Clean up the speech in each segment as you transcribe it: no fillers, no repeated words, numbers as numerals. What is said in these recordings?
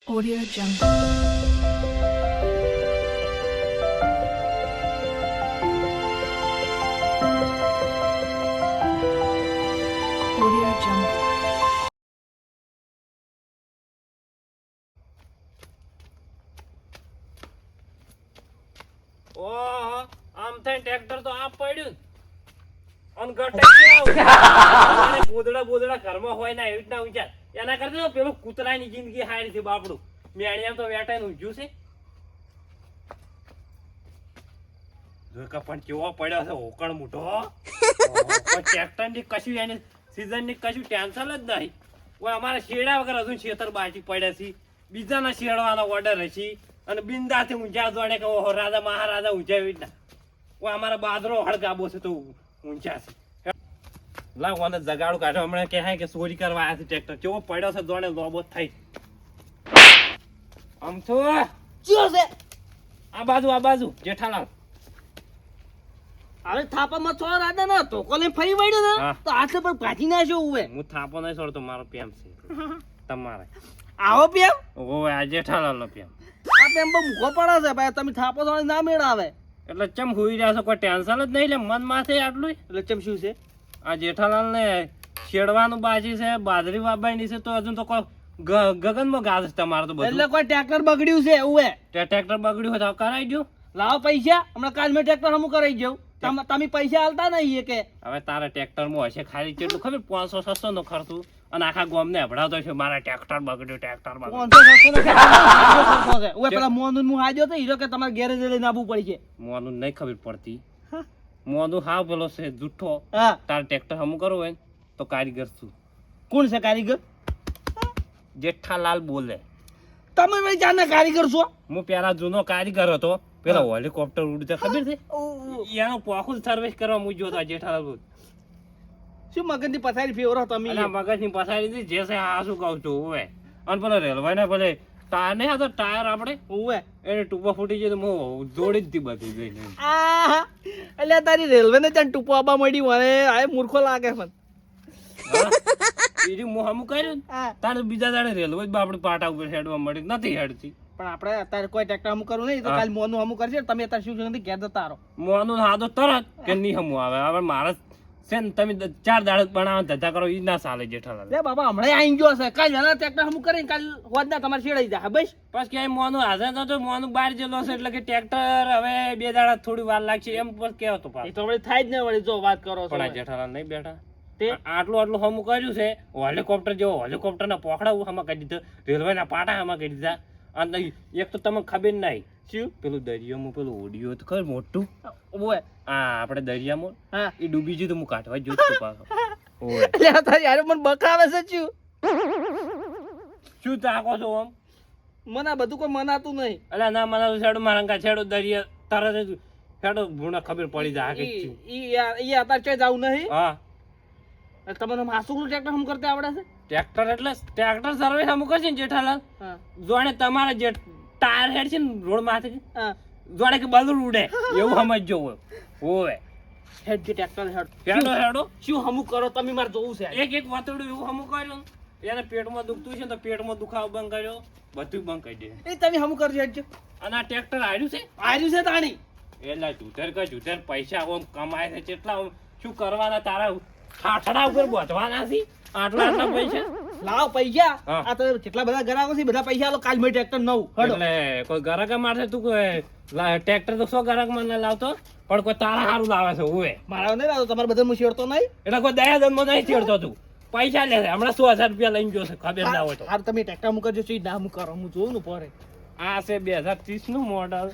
Audio Jungle. Audio Jungle. ઓહો આમ થાય ટ્રેક્ટર તો આ પડ્યું અન ગટે બોદડા ઘરમાં હોય ના એવી રીતના વિચાર એના કરતા તો પેલું કૂતરાની જિંદગી હારી છે બાપડું મેણિયા તો વેટાઈને ઊંઘ્યું છે જોકા પણ કેવો પડ્યો છે હોકણ મોટો ટ્રેક્ટર ની કશું એની સીઝન ની કશું ટેન્શન જ નહીં ઓય અમારા શેડા વગર હજુ ખેતર બાકી પડ્યા છે બીજાના શેડવાનો ઓર્ડર હશે અને બિંદાથી ઊંચા જોડે કે ઓહો રાજા મહારાજા ઊંચા એવી રીતના ઓય અમારા બાદરો હળગાબો છે તો ઊંચા છે લાવ મને જગાડું કાઢો હમણાં કહે કે ચોરી કરવા આવ્યા છે ટ્રેક્ટર કેવો પડ્યો છે જોડે લોબો થઈ આમ તો ચિયો છે આ બાજુ જેઠાલાલ હવે થાપામાં છો રાડા ના તો કોલે ફરી વળ્યો ને હા. તો હાથે પર ભાજી નાખ્યો ઉવે હું થાપો નહીં છોડતો મારો પ્રેમ છે તમારે આવો પેમ ઓવે આ જેઠાલાલ નો પ્રેમ આ પેમ બહુ મૂકો પડે છે ભાઈ તમે થાપો તો ના મેળ આવે એટલે ચમ હુઈ રહ્યા છો કોઈ ટેન્શન જ નહીં લે મન માથે આટલું એટલે ચમ શું છે આ જેઠાલાલ ને શેડવાનું બાજી છે બાજરી વાબાઈની છે તો હજુ તો કોઈ ગગનમાં ગાજ છે તમારે તો બધું એટલે કોઈ ટ્રેક્ટર બગડ્યું છે ઉવે ટ્રેક્ટર બગડ્યું હોય તો કરાઈ દો લાવો પૈસા હમણાં કાલ મેં ટ્રેક્ટર હમું કરાઈ જાઉં તમે પૈસા આલતા નહીં કે હવે તારા ટ્રેક્ટર માં હશે ખાલી કેટલું ખબર 500-600 નો ખર્ચું અને આખા ગામ ને હભડાવતો છે મારા ટ્રેક્ટર બગડ્યું 500-600 છે ઉવે પેલા મોનું હું હાજ્યો તો હીરો કે તમારે ગેરેજ લઈને આવવું પડશે મોનું નહીં ખબર પડતી મોનું હાવ પેલો છે જુઠ્ઠો હા તારે ટ્રેક્ટર હમું કરવું હોય ને તો કારીગર છું કોણ છે કારીગર જેઠાલાલ બોલે તમે ભાઈ જાના કારીગર છો હું પેલા જૂનો કારીગર હતો પેલા હેલિકોપ્ટર ઉડતા ખબર છે એનો પોખું સર્વિસ કરવા હું જોતો જેઠાલાલ બોલ શું મગજની પથારી ફેવરો તમે અને મગજની પસારી હતી જે છે આ શું કહું છું હવે અને પેલો રેલવે ને પેલે ટાયર નહીં હતો ટાયર આપણે ઉવે એને ટૂંપા ફૂટી જાય તો હું જોડી જ દી બધી જઈને આહા એટલે તારી રેલવે ને ત્યાં ટૂંપો આપવા મળી મને આ મૂર્ખો લાગે પણ બીજું હું હમું કર્યું ને હા તારે બીજા દાડે રેલવે જ આપણે પાટા ઉપર હેડવા મળી નથી હેડતી પણ આપણે અત્યારે કોઈ ટ્રેક્ટર હમું કરવું નહીં તો કાલ મોનું હમું કરશે તમે અત્યારે શું નથી ઘેર જતા રહો મોનું હાથો તરત કે નહીં હમું આવે હવે મારે છે ને તમે 4 દાડે બનાવવા ધંધા કરો એ ના ચાલે જેઠાલાલ લે બાબા હમણાં આઈ ગયો છે કાલ વહેલા ટ્રેક્ટર હમું કરીને કાલ હોદના તમારે છેડાઈ જાય બસ બસ ક્યાંય મોનું હાજર નતો મોનું બહાર જેલો છે એટલે કે ટ્રેક્ટર હવે 2 દાડા થોડી વાર લાગશે એમ બસ કેવો તો એ તો વળી થાય જ ને વળી જો વાત કરો છો પણ આ જેઠાલાલ નહીં બેઠા તે આટલું હમું કર્યું છે હેલિકોપ્ટર જેવો હેલિકોપ્ટર ના પોખડા હમા કરી દીધો રેલવે ના પાટા હમા કરી દીધા અને એક તો તમને ખબર નહીં શું પેલું દરિયામાં પેલું ઓડિયો તો ખબર મોટું ઓય આ આપણે દરિયામાં હા એ ડૂબી ગયું તો હું કાઢવા જ જોતો પાછો ઓય એટલે તારી યાર મને બકાવે છે શું શું તાકો છો આમ મને આ બધું કોઈ મનાતું નહીં અલા ના મને છેડો મારંગા છેડો દરિયા તરત જ છેડો ભૂણા ખબર પડી જાય કે ઈ અત્યારે ક્યાંય જવું નહીં હા તમને માસુકનું ટ્રેક્ટર હમ કરતા આવડે છે ટ્રેક્ટર એટલે ટ્રેક્ટર સર્વિસ અમુક છે ને જેઠાલાલ હા જોડે તમારે જે ટાયર હેડ છે ને રોડ માથે હા જોડે કે બધું ઉડે એવું સમજજો ઓય હેડ જે ટ્રેક્ટર હેડ હેડો હેડો શું હમું કરો તમે મારે જોવું છે એક વાતોડું એવું હમું કર્યું ને એને પેટમાં દુખતું છે ને તો પેટમાં દુખાવો બંધ કર્યો બધું બંધ કરી દે એ તમે હમું કરજો હેડ અને આ ટ્રેક્ટર આવ્યું છે આર્યું છે તાણી એટલે જુધર પૈસા આમ કમાય છે કેટલા શું કરવાના તારા ઠાઠડા ઉપર બોધવાના છે આટલા પૈસા લાવ પૈસા હા. આ તો કેટલા બધા ગ્રાહકો છે બધા પૈસા આલો કાલ મેં ટ્રેક્ટર નવું હડો એટલે કોઈ ગ્રાહક મારશે તું ટ્રેક્ટર તો 100 ગ્રાહક માં ના લાવતો પણ કોઈ તારા હારું લાવે છે ઓએ મારા નહીં લાવતો તમારે બધા હું શેરતો નહીં એટલે કોઈ દયા જન્મ નહીં છેડતો તું પૈસા લે છે હમણાં 100,000 રૂપિયા લઈને ગયો છે ખબર ના હોય તો હાર તમે ટ્રેક્ટર હમું કરજો શું ના હમું કરો હું જોઉં ને પોરે આ છે 2030 નું મોડલ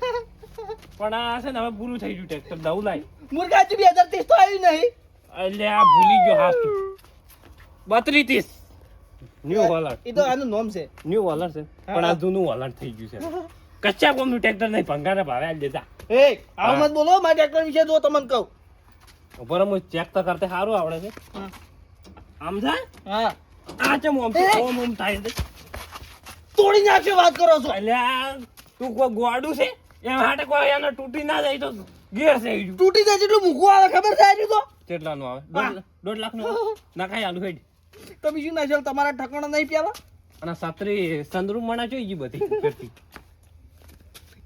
પણ આ છે ને હવે પૂરું થઈ ગયું ટ્રેક્ટર નવું લાય મુર્ગા 2030 તો આવ્યું નહીં એટલે આ ભૂલી ગયો હાથ 32 ન્યુ હોલર એ તો આનું નામ છે ન્યુ હોલર છે પણ આ જૂનું હોલર થઈ ગયું છે કચ્ચા કોમનું ટ્રેક્ટર નહીં ભંગાના ભાવે આલી દેતા એ આવું મત બોલો મારા ટ્રેક્ટર વિશે જો તમને કહું ઉપર હું ચેક તો કરતે સારું આવડે છે હા. આમ થાય હા આ ચમ ઓમ એ! ઓમ થાય છે તોડી નાખ્યો વાત કરો છો એટલે આ તું કોઈ ગોડું છે એમ હાટે કોઈ એને તૂટી ના જાય તો ગેર છે ઈ. તૂટી જાય જેટલું મૂકવું આવે ખબર છે આર્યું તો કેટલાનું આવે 1.5 લાખ નું નાખાય આલુ હેડ તમે શું નાખ્યો તમારા ઠકાણા નહીં પેલા અને છત્રી સંદરૂપ મણા જોઈ ગઈ બધી ઉપરથી.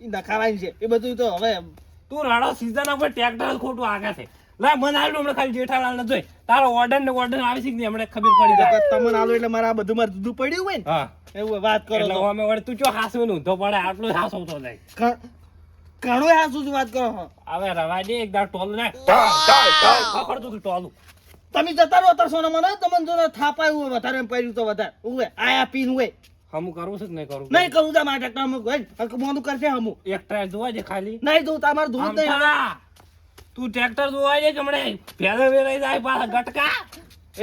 ઈ નખાવાની છે એ બધું તો હવે તું રાડો સીઝન ઉપર ટ્રેક્ટર જ ખોટું આગળ છે. લા મને આલું હમણાં ખાલી જેઠાલાલ ને જોઈ તારો ઓર્ડર ને ઓર્ડર આવી છે કે નહીં હમણાં ખબર પડી જાય. તમને આલો એટલે મારે આ બધું મારે જુદું પડ્યું હોય ને હા એવું વાત કરો એટલે તો અમે વળી તું ચો હાસવું નું તો પડે આટલું હાસવતો જાય. ઘણું હાસું જ વાત કરો છો. હવે રવા દે એક દાડ ટોલું નાખ પકડતું તું ટોલું. તમે જતા રહો અત્યારે સોના મને તમને જો થાપાયું હોય વધારે એમ પડ્યું તો વધારે ઉવે આયા પીન હોય હમું કરવું છે કે નહીં કરવું? નહીં કરું તા મારા ટ્રેક્ટર અમુક હોય મોનું કરશે હમું એક ટ્રાય જોવા છે ખાલી. નહીં દઉં તમારે દૂધ નહીં આમથા, તું ટ્રેક્ટર જોવા છે કે હમણાં ભેલે વેરાઈ જાય પાછા ગટકા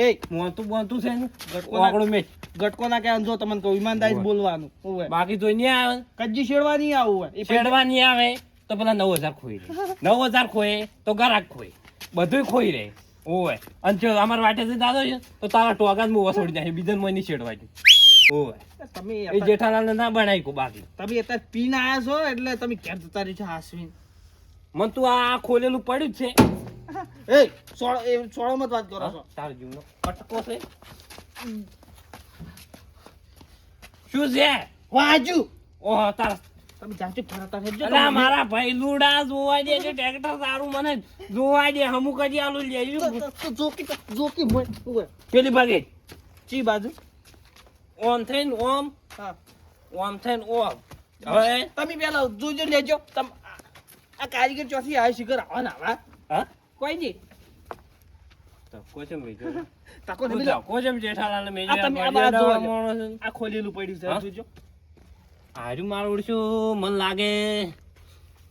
એ મોતું બોતું છે ને ગટકો વાગડું મેચ. ગટકો ના કહેવાનું જો તમને કહું ઈમાનદારી ઉવે. બોલવાનું ઉવે બાકી તો નહીં આવે કજ્જી શેડવા નહીં આવું હોય એ છેડવા નહીં આવે તો પેલા 9000 ખોઈ રે 9000 ખોએ તો ગરાક ખોઈ બધું ખોઈ રે. ઓય અને જો અમાર વાટે થી દાદો છે તો તારા ટોગા જ મુવા છોડી જાય બીજન મય ની છેડવા દે. ઓય તમે એ જેઠાલાલ ને ના બનાવી કો બાકી તમે અત્યારે પીને આયા છો એટલે તમે ક્યાં જતા રહી છો હાસવીન મન તું આ ખોલેલું પડ્યું જ છે. એ સોળો મત વાત કરો છો તાર જીવનો કટકો છે શું છે? વાજુ ઓહો તાર તમે જાતે ફરતા રહેજો અલા મારા ભાઈ લુડા જોવા દે છે ટ્રેક્ટર સારું મને જોવા દે હમું કદી આલું લે જોકી મોય ઉવે પેલી ભાગે ચી બાજુ ઓમ થઈને ઓમ હા ઓમ થઈને ઓમ. હવે તમે પેલા જોજો લેજો તમ આ કારીગર ચોથી આ શિખર આવવાના હા હા કોઈ નહીં તો કોચમ મેજો તાકો તમે પૂછાવ કોચમ જેઠાલાલ મેજો આ તમે આ બાજુ જોજો. આ ખોલેલું પડ્યું છે હા? જોજો હારું મારું ઉડશું મને લાગે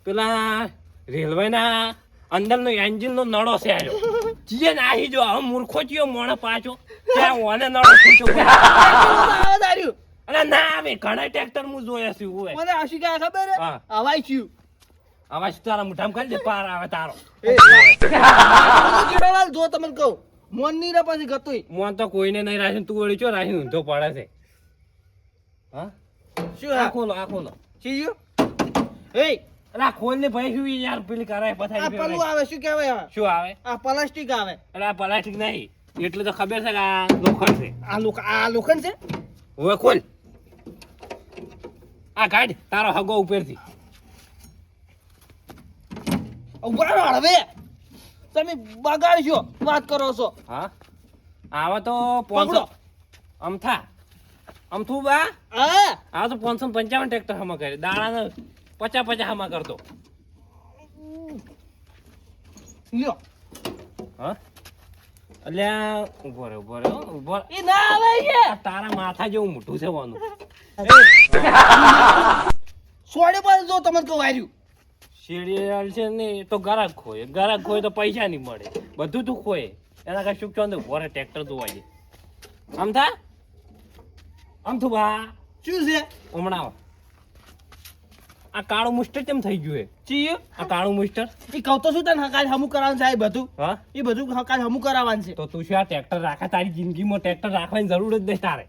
પેલા રેલવે ના અંદર નો એન્જિન નો નળો છે આજો જીએ નાહી જો હવે મૂર્ખો ચિયો મોણે પાછો ત્યાં ઓને નળો ખૂંચો આવાજ આવ્યું અરે ના આવે ઘણા ટ્રેક્ટર હું જોયા છે ઓય મને આશી કા ખબર હે હા. હવાઈ થયું આવાજ તારા મુઠામ કરી દે પાર આવે તારો કેડવાલ જો તમને કહું મોન ની રે પછી ગતુંય મોન તો કોઈને નહીં રાખ્યું તું વળી ચો રાખ્યું ઊંધો પડે છે. હા શું આ હા ખોલો આ ખોલો ચીયું એ અરે આ ખોલ ને ભાઈ શું યાર પેલી કરાય આ પથારી પલું ફેરવાય. આવે શું કહેવાય હવે? શું આવે? આ પ્લાસ્ટિક આવે અરે આ પ્લાસ્ટિક નહીં એટલે તો ખબર છે કે આ લોખંડ છે. આ લોખંડ છે હવે ખોલ આ કાઢ તારો હગો ઉપરથી. ઉગાડો હવે તમે બગાડશો વાત કરો છો હા આવા તો પકડો. 500 અમથા અમથું બા હા આ તો 555 ટ્રેક્ટર હમા કરે દાડા 50 હમા કરતો. લ્યો હા અલ્યા ઉભો રે ઉભો રે. એ ના આવે છે આ તારા માથા જેવું મોટું છે વાનું. સોડે પર જો તમને કહું આવ્યું શેરિયલ છે ને તો ગરાક ખોય તો પૈસા નહીં મળે બધું તું ખોય એના કાંઈ શું કહો ઉભો રે ટ્રેક્ટર ધોવા દે. અમથા અમથું બા શું છે હમણાં આવો. આ કાળું મુસ્ટર કેમ થઈ ગયું હે? ચીયું આ કાળું મુસ્ટર એ કહું તો શું તને હકાલ હમું કરાવવાનું છે આ બધું હા એ બધું હકાલ હમું કરાવવાનું છે તો તું શું આ ટ્રેક્ટર રાખે તારી જિંદગીમાં ટ્રેક્ટર રાખવાની જરૂર જ નહીં તારે.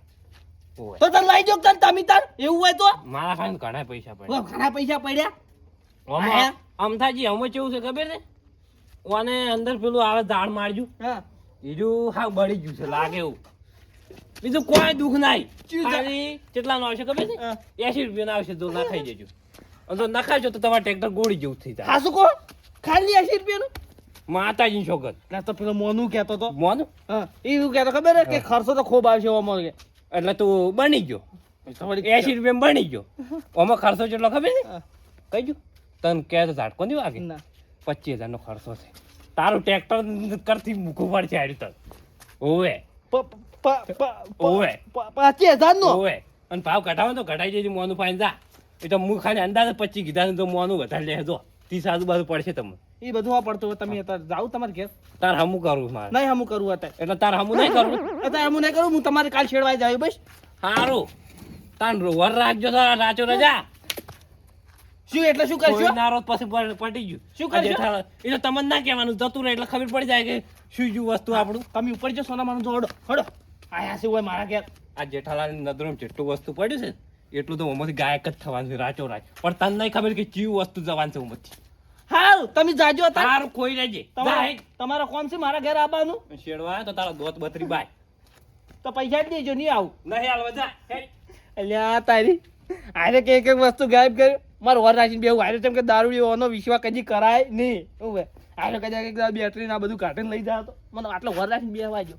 ઓય. તો તને લઈ જો તને તમે તાર એવું હોય તો મારા પાસે ઘણા પૈસા પડે ઘણા પૈસા પડ્યા આમાં અમથાજી અમે કેવું છે ખબર છે ઓને અંદર પેલું આવે દાળ મારજું હા બીજું હા બળી ગયું છે લાગે એવું બીજું કોઈ દુઃખ નહીં ચીજ. ખાલી કેટલાનું આવશે ખબર છે હા. 80 રૂપિયાનું આવશે તો નખાઈ દેજો અને તો નખાજો તો તમારે ટ્રેક્ટર ગોળી જેવું થઈ જાય. હા શું કહો ખાલી 80 રૂપિયાનું માતાજી છોકર ના તો પેલો મોનું કહેતો તો મોનું હા એ શું કહેતો ખબર હે કે ખર્ચો તો ખૂબ આવશે ઓમાં કે એટલે તું બની ગયો તો વળી 80 રૂપિયા બની ગયો આમાં ખર્ચો કેટલો ખબર છે હા. કઈ ગયું તને કહે તો ઝાટકો નહીં વાગે ના 25,000 નો ખર્ચો છે તારું ટ્રેક્ટર કરતી મૂકવું પડશે આડું તક ઓવે ઓવે 50,000 નો ઓવે અને ભાવ ઘટાડો તો ઘટાઈ દેજો મોનું ફાઈન જા એ તો હું ખાલી અંદાજે 25 કીધા ને તો મોનું વધારે લેજો 30 આજુબાજુ પડશે તમને એ બધું આ પડતું હોય તમે અત્યારે જાઓ તમારે ઘેર તાર હમું કરવું મારે નહીં હમું કરવું અત્યારે એટલે તાર હમું નહીં કરવું અત્યારે હમું નહીં કરું હું તમારે કાલ છેડવાઈ જાવ બસ સારું તાન વર રાખજો તારા રાચો રજા શું એટલે શું કરશો કોઈ ના રોજ પછી પટી ગયું શું આ કરશો? જેઠાલાલ, એ તો તમને ના કહેવાનું જતું રહે એટલે ખબર પડી જાય કે શું શું વસ્તુ આપણું તમે ઉપર જો સોના માનું જોડો હડો આયા છે હોય મારા ઘેર આ જેઠાલાલની નજરોમાં જેટલું વસ્તુ પડ્યું છે ને એટલું તો ઉમરથી ગાયક જ થવાનું છે રાચો રાચ પણ તને નહીં ખબર કે ચીવ વસ્તુ જવાનું છે ઉમરથી હાલ તમે જાજો હતા તારું ખોઈ રહેજે તમારા કોણ છે મારા ઘેર આવવાનું શેડવા તો તારા દોત બત્રી બાય તો પૈસા જ દેજો નહીં આવું નહીં હાલવા જા હેડ. અલ્યા તારી આને કે એક વસ્તુ ગાયબ કર્યું મારે વર રાખીને બેવું આને તેમ કે દારૂડીઓનો વિશ્વાસ કદી કરાય નહીં શું હે આને કદાચ એક બેટરી ના બધું કાઢીને લઈ જાય તો મને આટલો વર રાખીને બેવા જો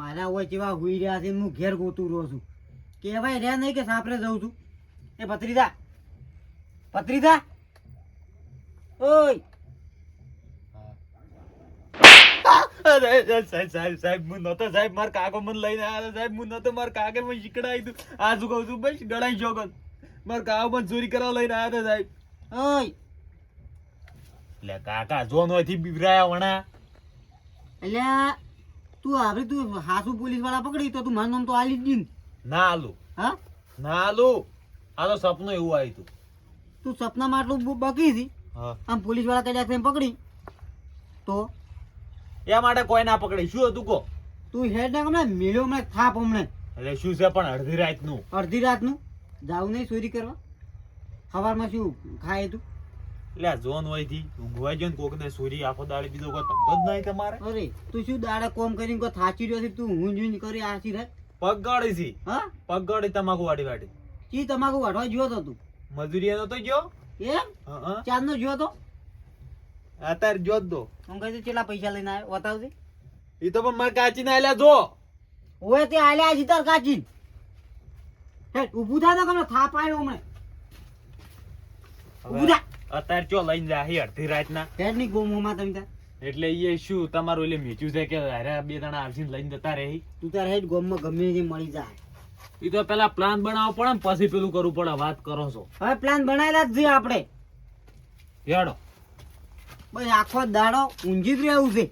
આરા હોય જેવા હુઈ રહ્યા છે હું ઘેર ગોતું રહ્યો છું કહેવાય રહ્યા નહીં કે સાપરે જઉં છું એ ભત્રીજા ભત્રીજા ઓય સાહેબ હું નતો સાહેબ માર કાકો મને લઈને આવ્યા સાહેબ હું નતો માર કાકે મને શીખડાવી દઉં આ શું કહું છું બસ ગળાઈ જોગન માર કાકો મને ચોરી કરવા લઈને આવ્યા હતા સાહેબ ઓય એટલે કાકા જો નોથી બિવરાયા વણા એટલે તું હવે તું હાસુ પોલીસ વાળા પકડી તો તું મારું નામ તો આલી જ દીન ના આલુ હા ના આલુ આ તો સપનું એવું આવ્યું તું તું સપનામાં આટલું બકી હતી હા આમ પોલીસ વાળા કદાચ એમ પકડી તો એ માટે કોઈ ના પકડે શું હતું કો તું હેડ ના હમણાં મેળ્યો હમણાં થાપ હમણાં એટલે શું છે પણ અડધી રાતનું અડધી રાતનું જાવ નહીં ચોરી કરવા સવારમાં શું ખાય તું એટલે આ જોન હોય થી ઊંઘવાઈ ગયો ને કોક ને ચોરી આખો દાડી બીજો કોઈ ધંધો જ નહીં તમારે અરે તું શું દાડે કોમ કરીને કોઈ થાચી રહ્યો છે તું હું જોઈને કરી આસી રાત પગ ગાડી છે હા પગ ગાડી તમાકુ વાડી વાડી ચી તમાકુ વાઢવા જ્યો તો તું મજૂરી એનો તો ગયો એમ હા ચાંદનો જ્યો તો અત્યારે જોત દો હું કહી કેટલા પૈસા લઈને આવ્યો બતાવજે એ તો પણ મારે કાચી ના આલ્યા જો ઓય તે આલ્યા છે તાર કાચી હે ઊભું થા ને કમે થાપ આવ્યો હમણે ઊભું થા અત્યારે ચો લઈને જાય અડધી રાતના હેડ ની ગોમોમાં તમે તાર એટલે એ શું તમારું એટલે મીઠું છે કે અરે બે જણા આવશે લઈને જતા રહે તું તાર હેડ ગોમમાં ગમે તે મળી જાય એ તો પેલા પ્લાન બનાવવો પડે ને પછી પેલું કરવું પડે વાત કરો છો હવે પ્લાન બનાવેલા જ છે આપણે હેડો બસ આખો દાડો ઊંઘી જ રહેવું છે